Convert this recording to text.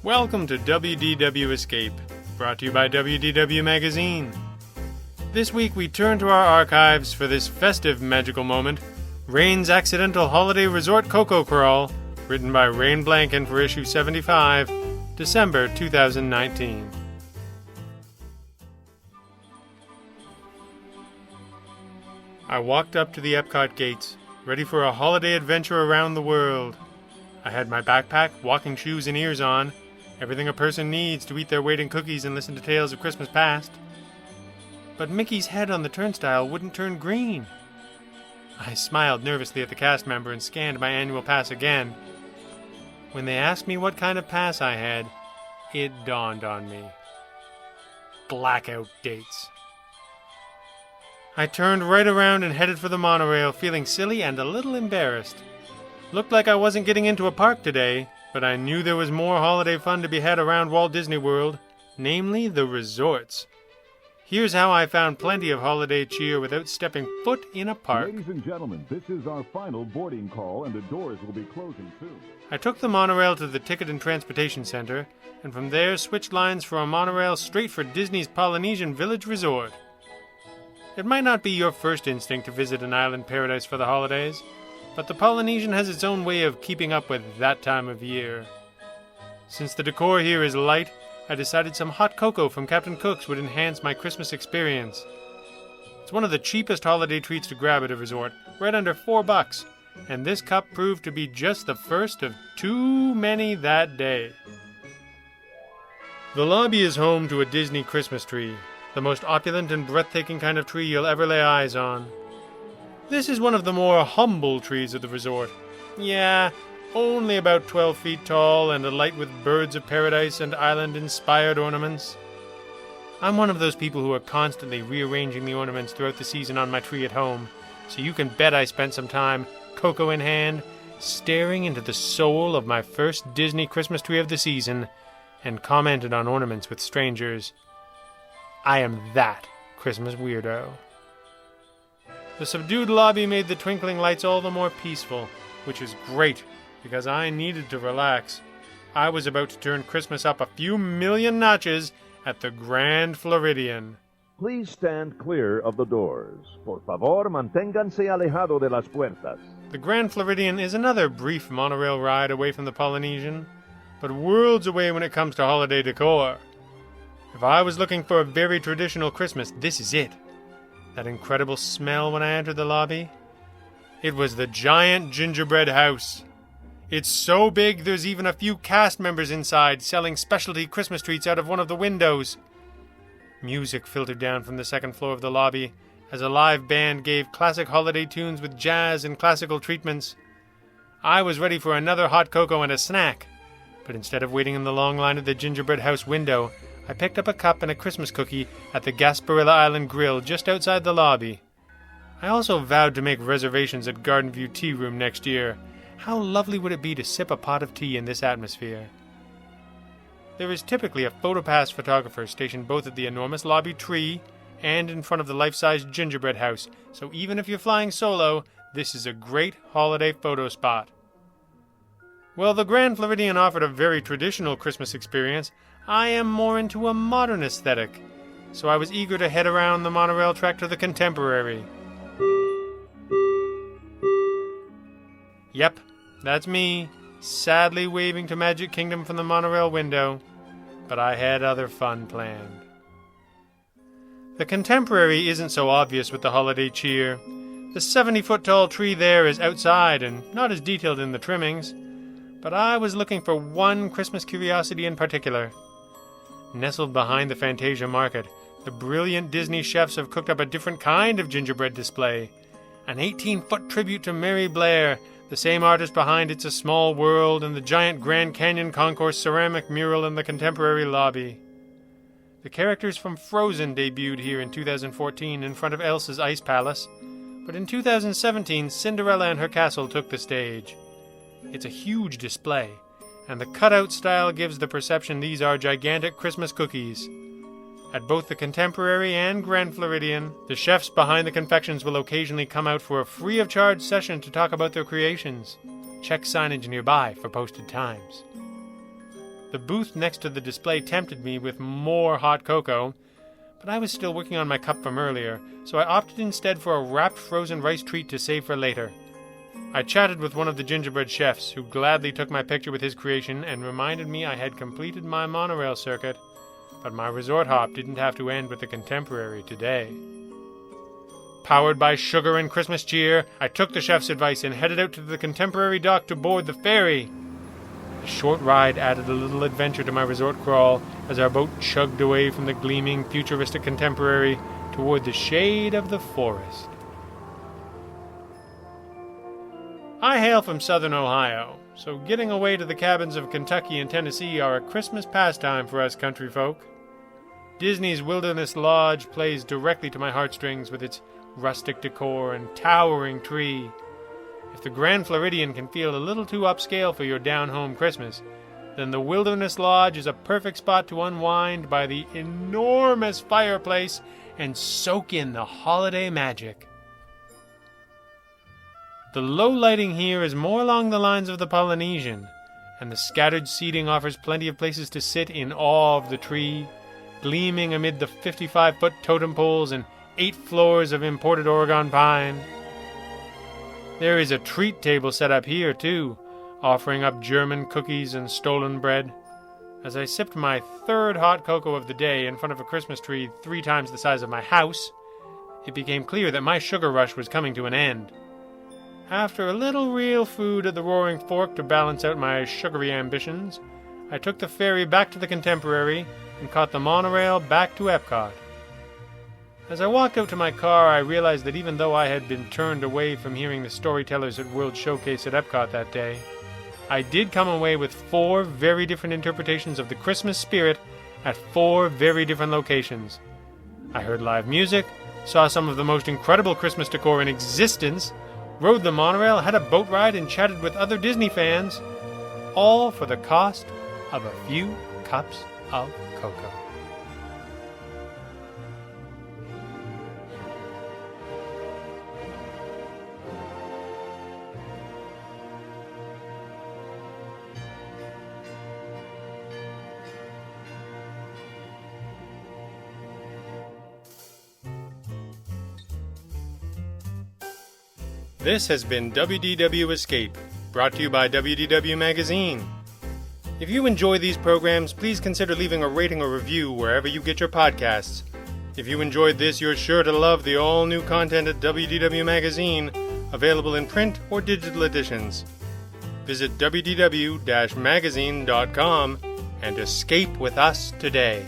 Welcome to WDW Escape, brought to you by WDW Magazine. This week we turn to our archives for this festive magical moment, Rain's Accidental Holiday Resort Cocoa Crawl, written by Rain Blanken for issue 75, December 2019. I walked up to the Epcot gates, ready for a holiday adventure around the world. I had my backpack, walking shoes, and ears on, everything a person needs to eat their weight in cookies and listen to tales of Christmas past. But Mickey's head on the turnstile wouldn't turn green. I smiled nervously at the cast member and scanned my annual pass again. When they asked me what kind of pass I had, it dawned on me. Blackout dates. I turned right around and headed for the monorail, feeling silly and a little embarrassed. Looked like I wasn't getting into a park today, but I knew there was more holiday fun to be had around Walt Disney World, namely the resorts. Here's how I found plenty of holiday cheer without stepping foot in a park. Ladies and gentlemen, this is our final boarding call, and the doors will be closing soon. I took the monorail to the Ticket and Transportation Center, and from there switched lines for a monorail straight for Disney's Polynesian Village Resort. It might not be your first instinct to visit an island paradise for the holidays, but the Polynesian has its own way of keeping up with that time of year. Since the decor here is light, I decided some hot cocoa from Captain Cook's would enhance my Christmas experience. It's one of the cheapest holiday treats to grab at a resort, right under $4, and this cup proved to be just the first of too many that day. The lobby is home to a Disney Christmas tree, the most opulent and breathtaking kind of tree you'll ever lay eyes on. This is one of the more humble trees of the resort. Yeah, only about 12 feet tall and alight with birds of paradise and island-inspired ornaments. I'm one of those people who are constantly rearranging the ornaments throughout the season on my tree at home, so you can bet I spent some time, cocoa in hand, staring into the soul of my first Disney Christmas tree of the season, and commented on ornaments with strangers. I am that Christmas weirdo. The subdued lobby made the twinkling lights all the more peaceful, which is great, because I needed to relax. I was about to turn Christmas up a few million notches at the Grand Floridian. Please stand clear of the doors. Por favor, manténganse alejado de las puertas. The Grand Floridian is another brief monorail ride away from the Polynesian, but worlds away when it comes to holiday decor. If I was looking for a very traditional Christmas, this is it. That incredible smell when I entered the lobby? It was the giant gingerbread house. It's so big there's even a few cast members inside selling specialty Christmas treats out of one of the windows. Music filtered down from the second floor of the lobby as a live band gave classic holiday tunes with jazz and classical treatments. I was ready for another hot cocoa and a snack, but instead of waiting in the long line at the gingerbread house window, I picked up a cup and a Christmas cookie at the Gasparilla Island Grill just outside the lobby. I also vowed to make reservations at Garden View Tea Room next year. How lovely would it be to sip a pot of tea in this atmosphere? There is typically a PhotoPass photographer stationed both at the enormous lobby tree and in front of the life-size gingerbread house, so even if you're flying solo, this is a great holiday photo spot. Well, the Grand Floridian offered a very traditional Christmas experience. I am more into a modern aesthetic, so I was eager to head around the monorail track to the Contemporary. Yep, that's me, sadly waving to Magic Kingdom from the monorail window, but I had other fun planned. The Contemporary isn't so obvious with the holiday cheer. The 70-foot-tall tree there is outside and not as detailed in the trimmings, but I was looking for one Christmas curiosity in particular. Nestled behind the Fantasia Market, the brilliant Disney chefs have cooked up a different kind of gingerbread display. An 18-foot tribute to Mary Blair, the same artist behind It's a Small World and the giant Grand Canyon Concourse ceramic mural in the Contemporary lobby. The characters from Frozen debuted here in 2014 in front of Elsa's Ice Palace, but in 2017 Cinderella and her castle took the stage. It's a huge display, and the cutout style gives the perception these are gigantic Christmas cookies. At both the Contemporary and Grand Floridian, the chefs behind the confections will occasionally come out for a free-of-charge session to talk about their creations. Check signage nearby for posted times. The booth next to the display tempted me with more hot cocoa, but I was still working on my cup from earlier, so I opted instead for a wrapped frozen rice treat to save for later. I chatted with one of the gingerbread chefs, who gladly took my picture with his creation and reminded me I had completed my monorail circuit, but my resort hop didn't have to end with the Contemporary today. Powered by sugar and Christmas cheer, I took the chef's advice and headed out to the Contemporary dock to board the ferry. The short ride added a little adventure to my resort crawl as our boat chugged away from the gleaming, futuristic Contemporary toward the shade of the forest. I hail from southern Ohio, so getting away to the cabins of Kentucky and Tennessee are a Christmas pastime for us country folk. Disney's Wilderness Lodge plays directly to my heartstrings with its rustic decor and towering tree. If the Grand Floridian can feel a little too upscale for your down-home Christmas, then the Wilderness Lodge is a perfect spot to unwind by the enormous fireplace and soak in the holiday magic. The low lighting here is more along the lines of the Polynesian, and the scattered seating offers plenty of places to sit in awe of the tree, gleaming amid the 55-foot totem poles and 8 floors of imported Oregon pine. There is a treat table set up here, too, offering up German cookies and stolen bread. As I sipped my third hot cocoa of the day in front of a Christmas tree 3 times the size of my house, it became clear that my sugar rush was coming to an end. After a little real food at the Roaring Fork to balance out my sugary ambitions, I took the ferry back to the Contemporary and caught the monorail back to Epcot. As I walked out to my car, I realized that even though I had been turned away from hearing the storytellers at World Showcase at Epcot that day, I did come away with 4 very different interpretations of the Christmas spirit at 4 very different locations. I heard live music, saw some of the most incredible Christmas decor in existence, rode the monorail, had a boat ride, and chatted with other Disney fans, all for the cost of a few cups of cocoa. This has been WDW Escape, brought to you by WDW Magazine. If you enjoy these programs, please consider leaving a rating or review wherever you get your podcasts. If you enjoyed this, you're sure to love the all-new content at WDW Magazine, available in print or digital editions. Visit wdw-magazine.com and escape with us today.